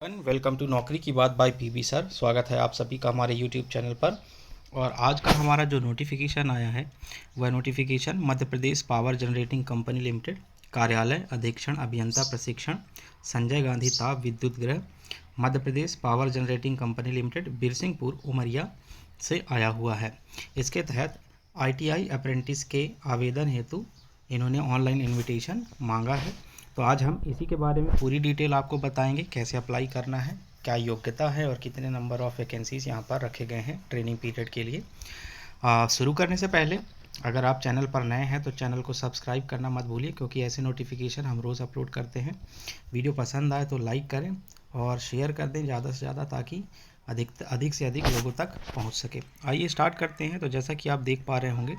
Welcome to नौकरी की बात बाय पीबी सर। स्वागत है आप सभी का हमारे यूट्यूब चैनल पर। और आज का हमारा जो नोटिफिकेशन आया है वह नोटिफिकेशन मध्य प्रदेश पावर जनरेटिंग कंपनी लिमिटेड कार्यालय अधीक्षण अभियंता प्रशिक्षण संजय गांधी ताप विद्युत गृह मध्य प्रदेश power generating company limited Birsinghpur Umaria से आया हुआ है। इसके तहत ITI अप्रेंटिस के आवेदन हेतु इन्होंने ऑनलाइन इनविटेशन मांगा है। तो आज हम इसी के बारे में पूरी डिटेल आपको बताएंगे, कैसे अप्लाई करना है, क्या योग्यता है और कितने नंबर ऑफ़ वैकेंसीज़ यहाँ पर रखे गए हैं ट्रेनिंग पीरियड के लिए। शुरू करने से पहले अगर आप चैनल पर नए हैं तो चैनल को सब्सक्राइब करना मत भूलिए, क्योंकि ऐसे नोटिफिकेशन हम रोज़ अपलोड करते हैं। वीडियो पसंद आए तो लाइक करें और शेयर कर दें ज़्यादा से ज़्यादा, ताकि अधिक से अधिक लोगों तक पहुँच सके। आइए स्टार्ट करते हैं। तो जैसा कि आप देख पा रहे होंगे,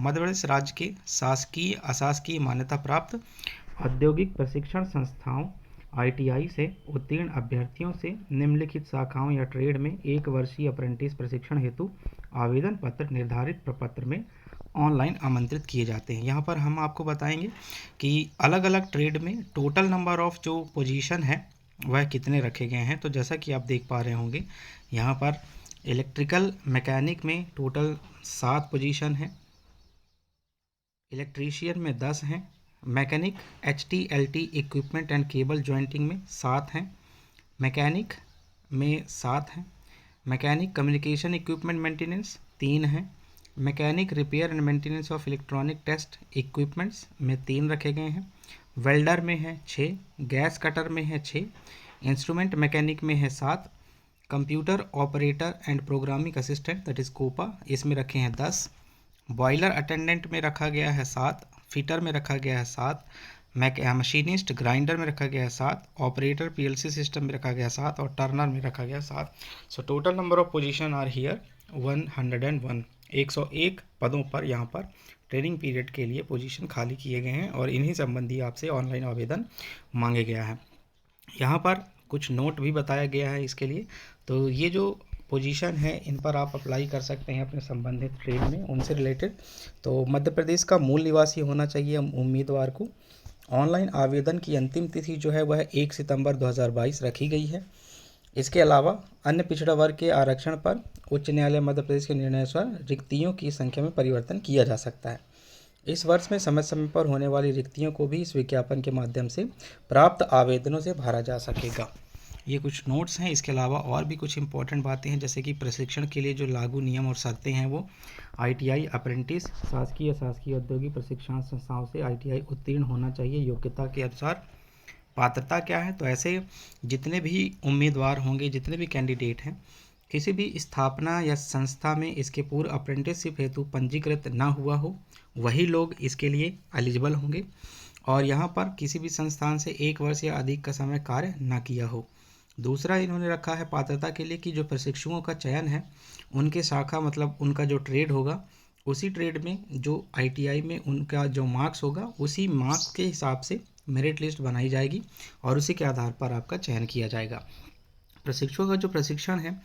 मध्य प्रदेश राज्य के शासकीय अशासकीय मान्यता प्राप्त औद्योगिक प्रशिक्षण संस्थाओं ITI से उत्तीर्ण अभ्यर्थियों से निम्नलिखित शाखाओं या ट्रेड में 1 वर्षीय अप्रेंटिस प्रशिक्षण हेतु आवेदन पत्र निर्धारित प्रपत्र में ऑनलाइन आमंत्रित किए जाते हैं। यहाँ पर हम आपको बताएंगे कि अलग अलग ट्रेड में टोटल नंबर ऑफ जो पोजीशन है वह कितने रखे गए हैं। तो जैसा कि आप देख पा रहे होंगे, यहाँ पर इलेक्ट्रिकल मैकेनिक में टोटल 7 पोजीशन है, इलेक्ट्रीशियन में 10 हैं, mechanic HTLT equipment and cable jointing में 7 हैं, मैकेनिक में 7 हैं, मैकेनिक कम्युनिकेशन इक्विपमेंट मेंटेनेंस 3 हैं, mechanic repair and maintenance of electronic test equipments में 3 रखे गए हैं, वेल्डर में है 6, गैस कटर में है 6, इंस्ट्रूमेंट मैकेनिक में है 7, computer operator and programming assistant that is COPA इसमें रखे हैं 10, बॉयलर अटेंडेंट में रखा गया है 7, फिटर में रखा गया है 7, मशीनिस्ट ग्राइंडर में रखा गया है 7, ऑपरेटर PLC सिस्टम में रखा गया 7 और टर्नर में रखा गया 7। So total number of position are here 101। 101 पदों पर यहाँ पर ट्रेनिंग पीरियड के लिए पोजीशन खाली किए गए हैं और इन्हीं संबंधी आपसे ऑनलाइन आवेदन मांगे गया है। यहाँ पर कुछ नोट भी बताया गया है इसके लिए। तो ये जो पोजीशन है इन पर आप अप्लाई कर सकते हैं अपने संबंधित ट्रेड में उनसे रिलेटेड। तो मध्य प्रदेश का मूल निवासी होना चाहिए उम्मीदवार को। ऑनलाइन आवेदन की अंतिम तिथि जो है वह 1 सितंबर 2022 रखी गई है। इसके अलावा अन्य पिछड़ा वर्ग के आरक्षण पर उच्च न्यायालय मध्य प्रदेश के निर्णयानुसार रिक्तियों की संख्या में परिवर्तन किया जा सकता है। इस वर्ष में समय समय पर होने वाली रिक्तियों को भी इस विज्ञापन के माध्यम से प्राप्त आवेदनों से भरा जा सकेगा। ये कुछ नोट्स हैं। इसके अलावा और भी कुछ इंपॉर्टेंट बातें हैं, जैसे कि प्रशिक्षण के लिए जो लागू नियम और शर्तें हैं वो ITI अप्रेंटिस शासकीय अशासकीय औद्योगिक प्रशिक्षण संस्थाओं से ITI उत्तीर्ण होना चाहिए योग्यता के अनुसार। पात्रता क्या है? तो ऐसे जितने भी उम्मीदवार होंगे, जितने भी कैंडिडेट हैं, किसी भी स्थापना या संस्था में इसके पूर्व अप्रेंटिसशिप हेतु पंजीकृत ना हुआ हो, वही लोग इसके लिए एलिजिबल होंगे। और यहाँ पर किसी भी संस्थान से 1 वर्ष या अधिक का समय कार्य ना किया हो। दूसरा इन्होंने रखा है पात्रता के लिए कि जो प्रशिक्षुओं का चयन है उनके शाखा मतलब उनका जो ट्रेड होगा, उसी ट्रेड में जो ITI में उनका जो मार्क्स होगा उसी मार्क्स के हिसाब से मेरिट लिस्ट बनाई जाएगी और उसी के आधार पर आपका चयन किया जाएगा। प्रशिक्षुओं का जो प्रशिक्षण है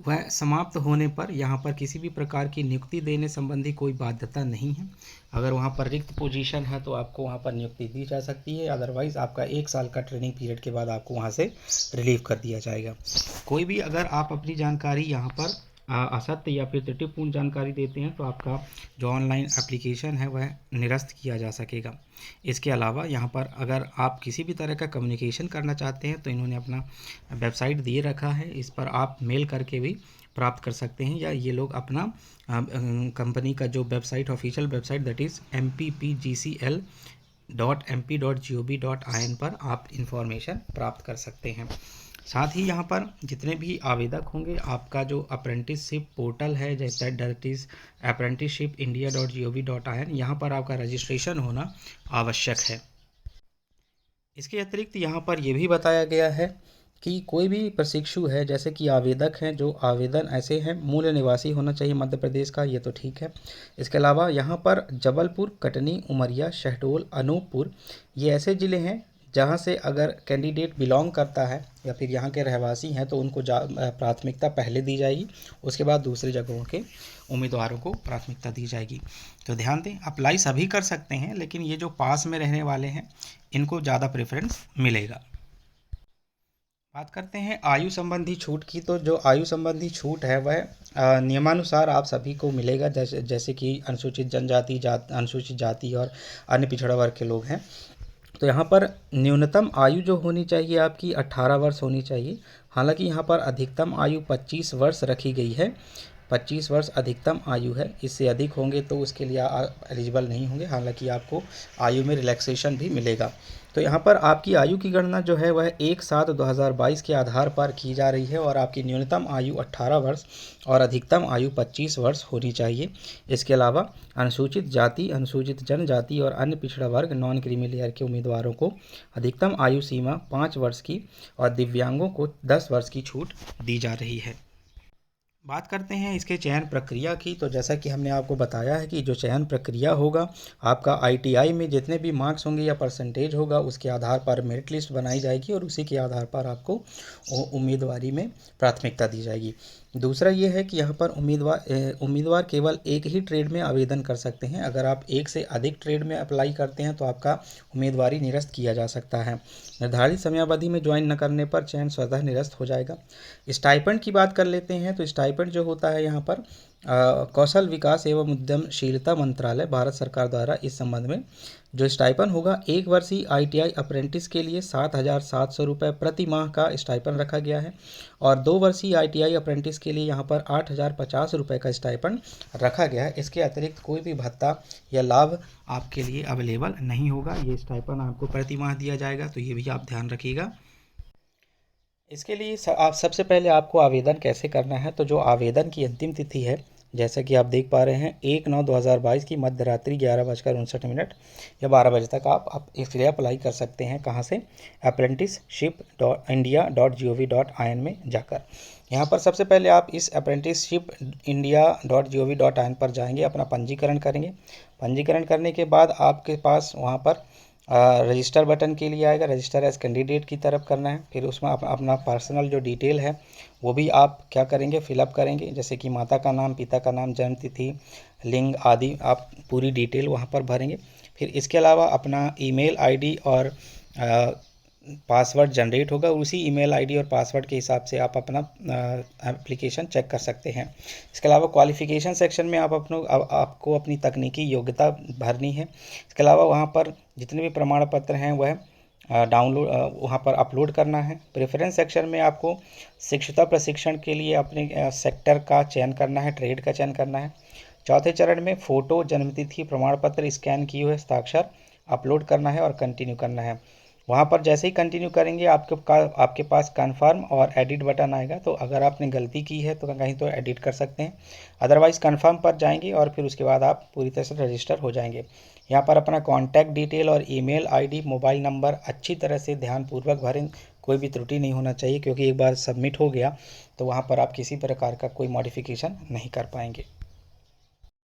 वह समाप्त होने पर यहाँ पर किसी भी प्रकार की नियुक्ति देने संबंधी कोई बाध्यता नहीं है। अगर वहाँ पर रिक्त पोजीशन है तो आपको वहाँ पर नियुक्ति दी जा सकती है, अदरवाइज़ आपका 1 साल का ट्रेनिंग पीरियड के बाद आपको वहाँ से रिलीव कर दिया जाएगा। कोई भी अगर आप अपनी जानकारी यहाँ पर असत्य या फिर त्रुटिपूर्ण जानकारी देते हैं तो आपका जो ऑनलाइन एप्लीकेशन है वह निरस्त किया जा सकेगा। इसके अलावा यहाँ पर अगर आप किसी भी तरह का कम्युनिकेशन करना चाहते हैं तो इन्होंने अपना वेबसाइट दिए रखा है, इस पर आप मेल करके भी प्राप्त कर सकते हैं, या ये लोग अपना कंपनी का जो website official website that is mppgcl.mp.gov.in पर आप इंफॉर्मेशन प्राप्त कर सकते हैं। साथ ही यहाँ पर जितने भी आवेदक होंगे, आपका जो अप्रेंटिसशिप पोर्टल है जैसे दैट इज़ apprenticeshipindia.gov.in, यहाँ पर आपका रजिस्ट्रेशन होना आवश्यक है। इसके अतिरिक्त यहाँ पर यह भी बताया गया है कि कोई भी प्रशिक्षु है, जैसे कि आवेदक हैं, जो आवेदन ऐसे हैं मूल निवासी होना चाहिए मध्य प्रदेश का, ये तो ठीक है। इसके अलावा यहाँ पर जबलपुर, कटनी, उमरिया, शहडोल, अनूपपुर ये ऐसे ज़िले हैं जहाँ से अगर कैंडिडेट बिलोंग करता है या फिर यहाँ के रहवासी हैं तो उनको प्राथमिकता पहले दी जाएगी, उसके बाद दूसरी जगहों के उम्मीदवारों को प्राथमिकता दी जाएगी। तो ध्यान दें, अप्लाई सभी कर सकते हैं, लेकिन ये जो पास में रहने वाले हैं इनको ज़्यादा प्रेफरेंस मिलेगा। बात करते हैं आयु संबंधी छूट की। तो जो आयु संबंधी छूट है वह नियमानुसार आप सभी को मिलेगा, जैसे जैसे कि अनुसूचित जनजाति, अनुसूचित जाति और अन्य पिछड़ा वर्ग के लोग हैं। तो यहाँ पर न्यूनतम आयु जो होनी चाहिए आपकी 18 वर्ष होनी चाहिए। हालांकि यहाँ पर अधिकतम आयु 25 वर्ष रखी गई है। 25 वर्ष अधिकतम आयु है, इससे अधिक होंगे तो उसके लिए एलिजिबल नहीं होंगे। हालांकि आपको आयु में रिलैक्सेशन भी मिलेगा। तो यहाँ पर आपकी आयु की गणना जो है वह 1/7/2022 के आधार पर की जा रही है और आपकी न्यूनतम आयु 18 वर्ष और अधिकतम आयु 25 वर्ष होनी चाहिए। इसके अलावा अनुसूचित जाति, अनुसूचित जनजाति और अन्य पिछड़ा वर्ग नॉन क्रीमी लेयर के उम्मीदवारों को अधिकतम आयु सीमा 5 वर्ष की और दिव्यांगों को 10 वर्ष की छूट दी जा रही है। बात करते हैं इसके चयन प्रक्रिया की। तो जैसा कि हमने आपको बताया है कि जो चयन प्रक्रिया होगा, आपका आईटीआई में जितने भी मार्क्स होंगे या परसेंटेज होगा उसके आधार पर मेरिट लिस्ट बनाई जाएगी और उसी के आधार पर आपको उम्मीदवारी में प्राथमिकता दी जाएगी। दूसरा ये है कि यहाँ पर उम्मीदवार केवल एक ही ट्रेड में आवेदन कर सकते हैं। अगर आप एक से अधिक ट्रेड में अप्लाई करते हैं तो आपका उम्मीदवारी निरस्त किया जा सकता है। निर्धारित समयावधि में ज्वाइन न करने पर चयन स्वतः निरस्त हो जाएगा। स्टाइपेंड की बात कर लेते हैं। तो स्टाइपेंड जो होता है यहाँ पर कौशल विकास एवं उद्यमशीलता मंत्रालय, भारत सरकार द्वारा इस संबंध में जो स्टाइपेंड होगा, 1 वर्षीय आईटीआई अप्रेंटिस के लिए 7,700 रुपये प्रति माह का स्टाइपेंड रखा गया है और 2 वर्षीय आईटीआई अप्रेंटिस के लिए यहाँ पर 8,050 रुपये का स्टाइपेंड रखा गया है। इसके अतिरिक्त कोई भी भत्ता या लाभ आपके लिए अवेलेबल नहीं होगा। ये स्टाइपेंड आपको प्रति माह दिया जाएगा, तो ये भी आप ध्यान रखिएगा। इसके लिए आप सबसे पहले आपको आवेदन कैसे करना है। तो जो आवेदन की अंतिम तिथि है, जैसा कि आप देख पा रहे हैं, 1/9/2022 की मध्य रात्रि 11:59 या 12 बजे तक आप इसके लिए अप्लाई कर सकते हैं। कहाँ से? apprenticeship.india.gov.in में जाकर। यहाँ पर सबसे पहले आप इस apprenticeship.india.gov.in पर जाएंगे, अपना पंजीकरण करेंगे। पंजीकरण करने के बाद आपके पास वहाँ पर रजिस्टर बटन के लिए आएगा, रजिस्टर एज कैंडिडेट की तरफ करना है। फिर उसमें अपना पर्सनल जो डिटेल है वो भी आप क्या करेंगे, फिलअप करेंगे, जैसे कि माता का नाम, पिता का नाम, जन्म तिथि, लिंग आदि आप पूरी डिटेल वहाँ पर भरेंगे। फिर इसके अलावा अपना ईमेल आईडी और पासवर्ड जनरेट होगा, उसी ईमेल आईडी और पासवर्ड के हिसाब से आप अपना एप्लीकेशन चेक कर सकते हैं। इसके अलावा क्वालिफ़िकेशन सेक्शन में आपको अपनी तकनीकी योग्यता भरनी है। इसके अलावा वहाँ पर जितने भी प्रमाण पत्र हैं वह डाउनलोड वहाँ पर अपलोड करना है। प्रेफरेंस सेक्शन में आपको शिक्षुता प्रशिक्षण के लिए अपने सेक्टर का चयन करना है, ट्रेड का चयन करना है। चौथे चरण में फ़ोटो, जन्मतिथि, प्रमाण पत्र स्कैन किए हुए हस्ताक्षर अपलोड करना है और कंटिन्यू करना है। वहाँ पर जैसे ही कंटिन्यू करेंगे आपके पास कन्फर्म और एडिट बटन आएगा। तो अगर आपने गलती की है तो कहीं तो एडिट कर सकते हैं, अदरवाइज़ कन्फर्म पर जाएंगे और फिर उसके बाद आप पूरी तरह से रजिस्टर हो जाएंगे। यहाँ पर अपना कॉन्टैक्ट डिटेल और ईमेल आईडी, मोबाइल नंबर अच्छी तरह से ध्यानपूर्वक भरें। कोई भी त्रुटि नहीं होना चाहिए, क्योंकि एक बार सबमिट हो गया तो वहाँ पर आप किसी प्रकार का कोई मॉडिफिकेशन नहीं कर पाएंगे।